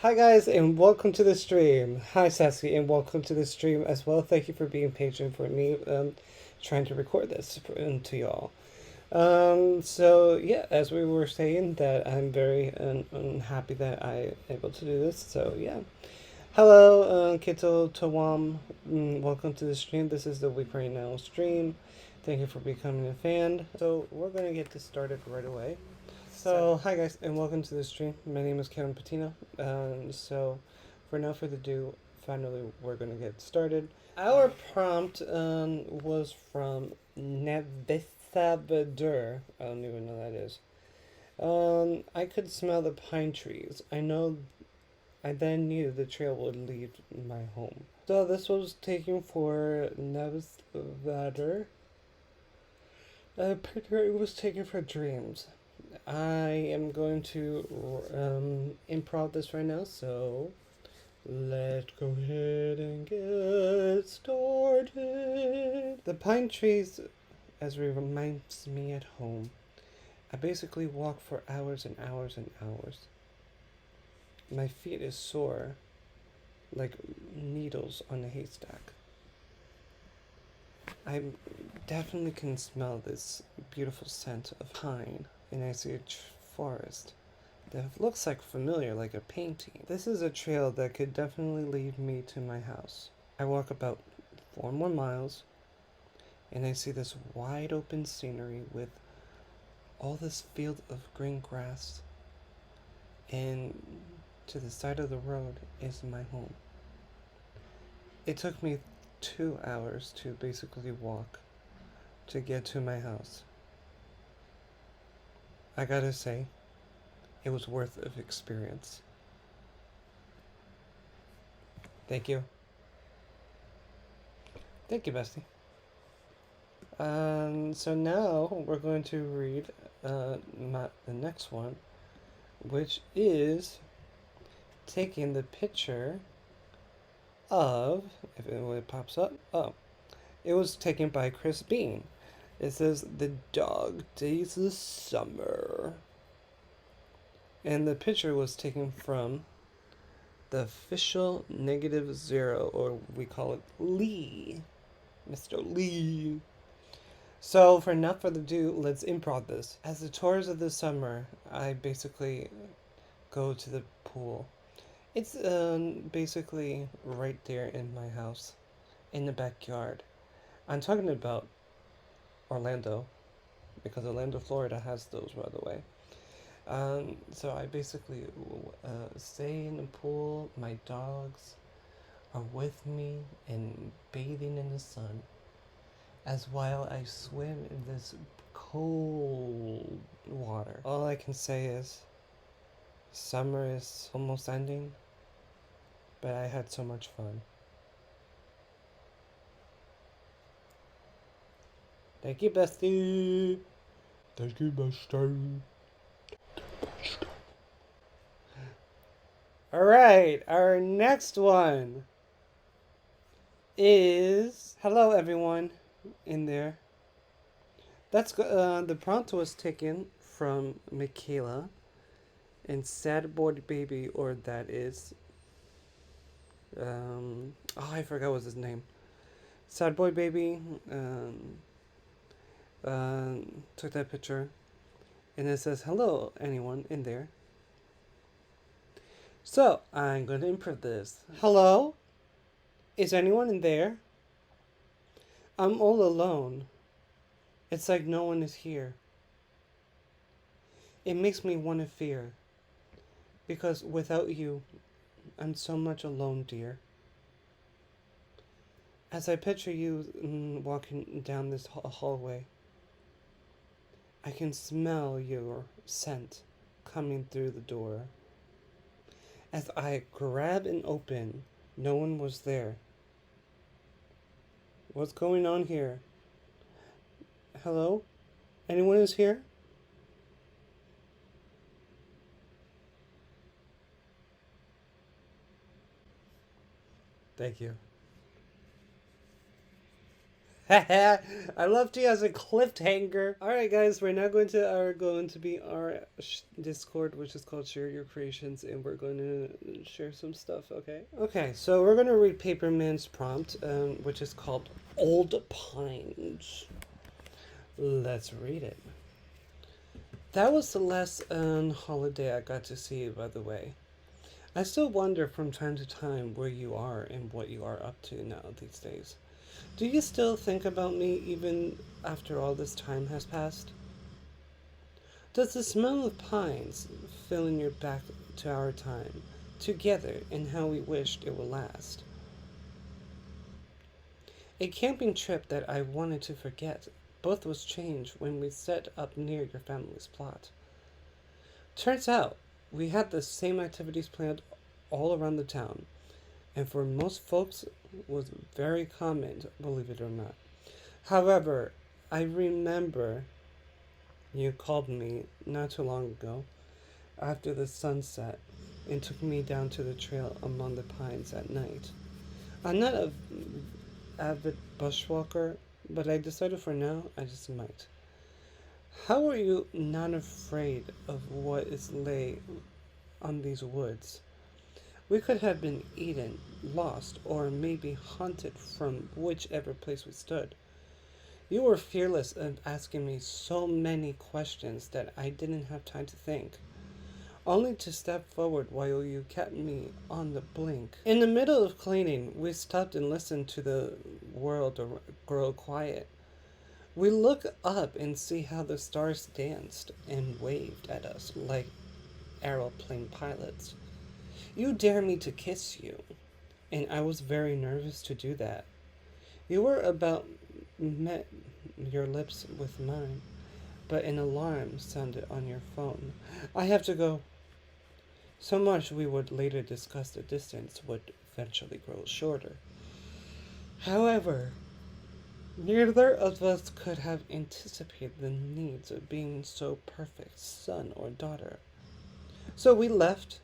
Hi guys, and welcome to the stream. Hi Sassy, and welcome to the stream as well. Thank you for being patient for me trying to record this to y'all. So yeah, as we were saying, that I'm very unhappy that I able to do this. So yeah, hello, Kito Tawam. Welcome to the stream. This is the Week Right Now stream. Thank you for becoming a fan. So we're gonna get this started right away. So, hi guys, and welcome to the stream. My name is Kevin Patino. So, for no further ado, finally we're gonna get started. Our prompt was from Nevisabdur. I don't even know what that is. I could smell the pine trees. I then knew the trail would lead my home. So this was taken for Nevisabdur. Picture it was taken for dreams. I am going to improv this right now, so let's go ahead and get started. The pine trees, as it reminds me at home. I basically walk for hours and hours and hours. My feet is sore, like needles on a haystack. I definitely can smell this beautiful scent of pine, and I see a forest that looks like familiar, like a painting. This is a trail that could definitely lead me to my house. I walk about 4 more miles, and I see this wide open scenery with all this field of green grass, and to the side of the road is my home. It took me 2 hours to basically walk to get to my house. I gotta say, it was worth of experience. Thank you. Thank you, Bestie. So now we're going to read the next one, which is taking the picture of, if it pops up, oh, it was taken by Chris Bean. It says, "The Dog Days of Summer." And the picture was taken from the official -0, or we call it Lee. Mr. Lee. So, for not further ado, let's improv this. As the tours of the summer, I basically go to the pool. It's basically right there in my house, in the backyard. I'm talking about Orlando, because Orlando, Florida has those, by the way. So I basically stay in the pool. My dogs are with me and bathing in the sun, as while I swim in this cold water. All I can say is summer is almost ending, but I had so much fun. Thank you, bestie. Thank you, bestie. All right, our next one is hello everyone in there. The prompt was taken from Michaela and Sad Boy Baby, or that is oh, I forgot what his name. Sad Boy Baby took that picture, and it says hello anyone in there. So I'm going to improv this. Hello, is anyone in there? I'm all alone. It's like no one is here. It makes me want to fear, because without you, I'm so much alone, dear. As I picture you walking down this hallway, I can smell your scent coming through the door. As I grab and open, no one was there. What's going on here? Hello? Anyone is here? Thank you. I love tea as a cliffhanger. All right, guys, we're now going to be our Discord, which is called Share Your Creations, and we're going to share some stuff. Okay. Okay. So we're going to read Paperman's prompt, which is called Old Pines. Let's read it. That was the last holiday I got to see you, by the way. I still wonder from time to time where you are and what you are up to now these days. Do you still think about me even after all this time has passed? Does the smell of pines fill in your back to our time, together and how we wished it would last? A camping trip that I wanted to forget, both was changed when we set up near your family's plot. Turns out, we had the same activities planned all around the town, and for most folks was very common, believe it or not. However, I remember you called me not too long ago after the sunset and took me down to the trail among the pines at night. I'm not a avid bushwalker, but I decided for now I just might. How are you not afraid of what is lay on these woods? We could have been eaten, lost, or maybe haunted from whichever place we stood. You were fearless of asking me so many questions that I didn't have time to think, only to step forward while you kept me on the blink. In the middle of cleaning, we stopped and listened to the world grow quiet. We look up and see how the stars danced and waved at us like aeroplane pilots. You dare me to kiss you, and I was very nervous to do that. You were about met your lips with mine, but an alarm sounded on your phone. I have to go. So much we would later discuss the distance would eventually grow shorter. However, neither of us could have anticipated the needs of being so perfect son or daughter. So we left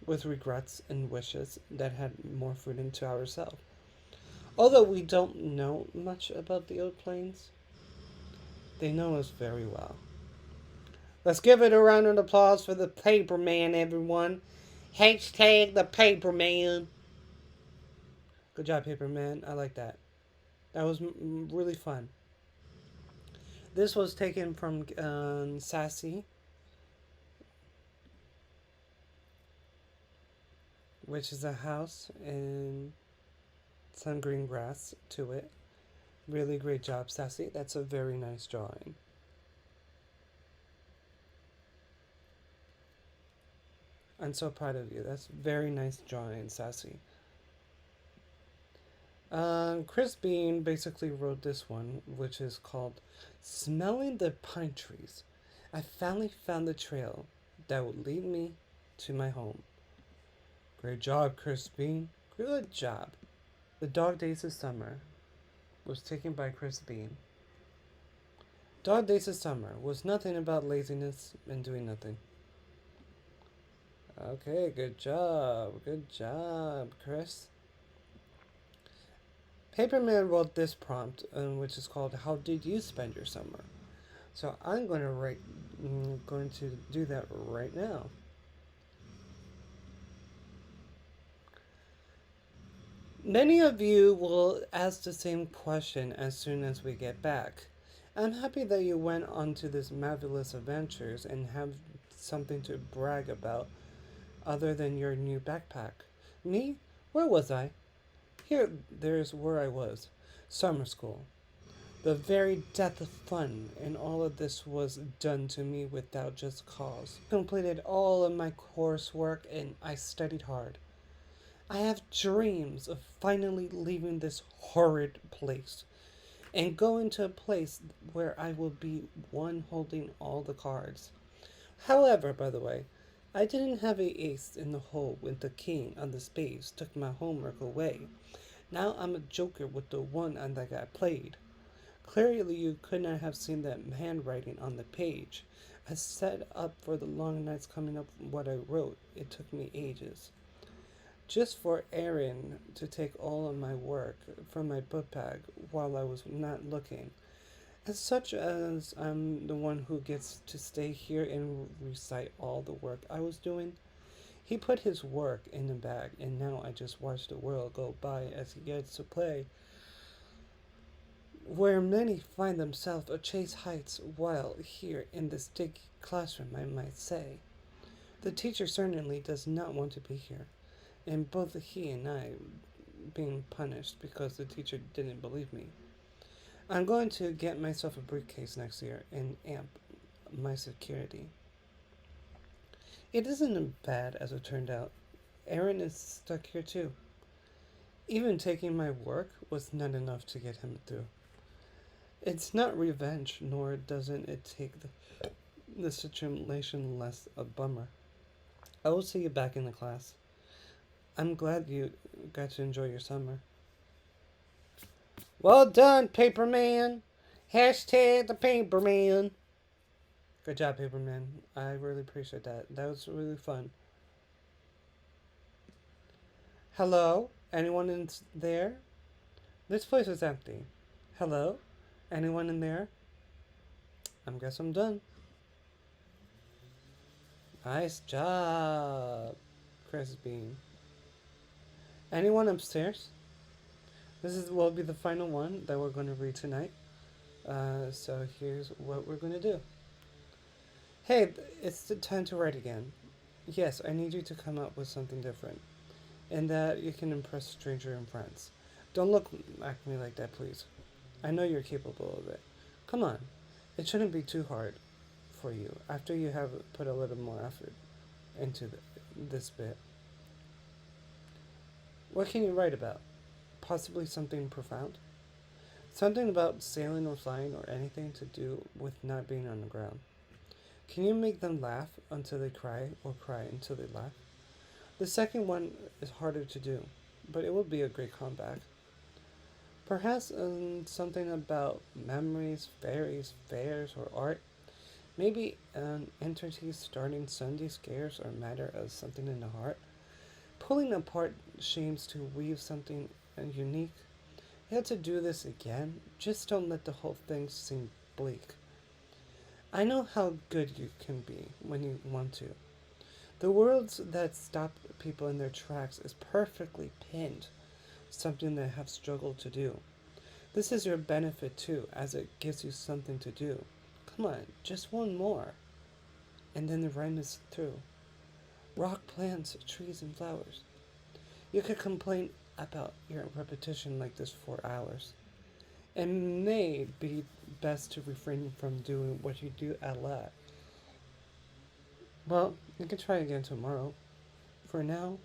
with regrets and wishes that had more freedom to ourselves. Although we don't know much about the old plains, they know us very well. Let's give it a round of applause for the Paperman, everyone. Hashtag the Paperman. Good job, Paperman. I like that. That was really fun. This was taken from Sassy, which is a house and some green grass to it. Really great job, Sassy. That's a very nice drawing. I'm so proud of you. That's very nice drawing, Sassy. Chris Bean basically wrote this one, which is called Smelling the Pine Trees. I finally found the trail that would lead me to my home. Great job, Chris Bean. Good job. The Dog Days of Summer was taken by Chris Bean. Dog Days of Summer was nothing about laziness and doing nothing. Okay, good job. Good job, Chris. Paperman wrote this prompt, which is called "How did you spend your summer?" So I'm going to do that right now. Many of you will ask the same question as soon as we get back. I'm happy that you went on to this marvelous adventures and have something to brag about other than your new backpack. Me? Where was I? There's where I was. Summer school. The very death of fun, and all of this was done to me without just cause. Completed all of my coursework and I studied hard. I have dreams of finally leaving this horrid place and going to a place where I will be one holding all the cards. However, by the way, I didn't have a ace in the hole when the king on the spades took my homework away. Now I'm a joker with the one that got played. Clearly you could not have seen that handwriting on the page. I set up for the long nights coming up with what I wrote. It took me ages. just for Aaron to take all of my work from my book bag while I was not looking. As such as I'm the one who gets to stay here and recite all the work I was doing, he put his work in the bag, and now I just watch the world go by as he gets to play where many find themselves or chase heights while here in this sticky classroom, I might say. The teacher certainly does not want to be here, and both he and I being punished because the teacher didn't believe me. I'm going to get myself a briefcase next year and amp my security. It isn't as bad as it turned out. Aaron is stuck here too. Even taking my work was not enough to get him through. It's not revenge, nor doesn't it take the situation less a bummer. I will see you back in the class. I'm glad you got to enjoy your summer. Well done, Paperman. Hashtag the Paperman. Good job, Paperman. I really appreciate that. That was really fun. Hello? Anyone in there? This place is empty. Hello? Anyone in there? I guess I'm done. Nice job, Chris Bean. Anyone upstairs? This will be the final one that we're going to read tonight. So here's what we're going to do. Hey, it's the time to write again. Yes, I need you to come up with something different, and that you can impress stranger and friends. Don't look at me like that, please. I know you're capable of it. Come on, it shouldn't be too hard for you after you have put a little more effort into this bit. What can you write about? Possibly something profound? Something about sailing or flying or anything to do with not being on the ground. Can you make them laugh until they cry or cry until they laugh? The second one is harder to do, but it will be a great comeback. Perhaps something about memories, fairies, fairs, or art. Maybe an entity starting Sunday scares or matter as something in the heart. Pulling apart shames to weave something unique. You have to do this again. Just don't let the whole thing seem bleak. I know how good you can be when you want to. The words that stop people in their tracks is perfectly pinned, something they have struggled to do. This is your benefit too, as it gives you something to do. Come on, just one more. And then the rhyme is through. Rock, plants, trees, and flowers. You could complain about your repetition like this for hours. It may be best to refrain from doing what you do a lot. Well, you can try again tomorrow. For now,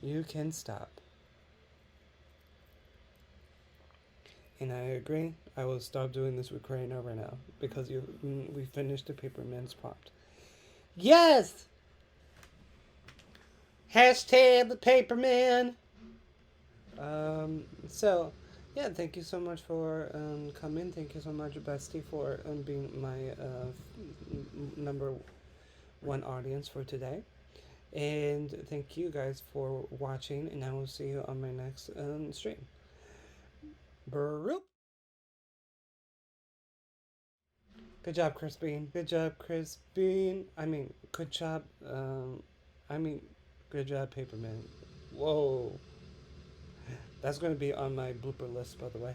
you can stop. And I agree. I will stop doing this recording over now because we finished the Paperman's prompt. Yes! Hashtag the Paperman. So, yeah, thank you so much for coming. Thank you so much, Bestie, for being my number one audience for today. And thank you guys for watching, and I will see you on my next stream. Broop. Good job, Chris Bean. Good job, Chris Bean. Good job. I mean, good job, Paperman. Whoa. That's going to be on my blooper list, by the way.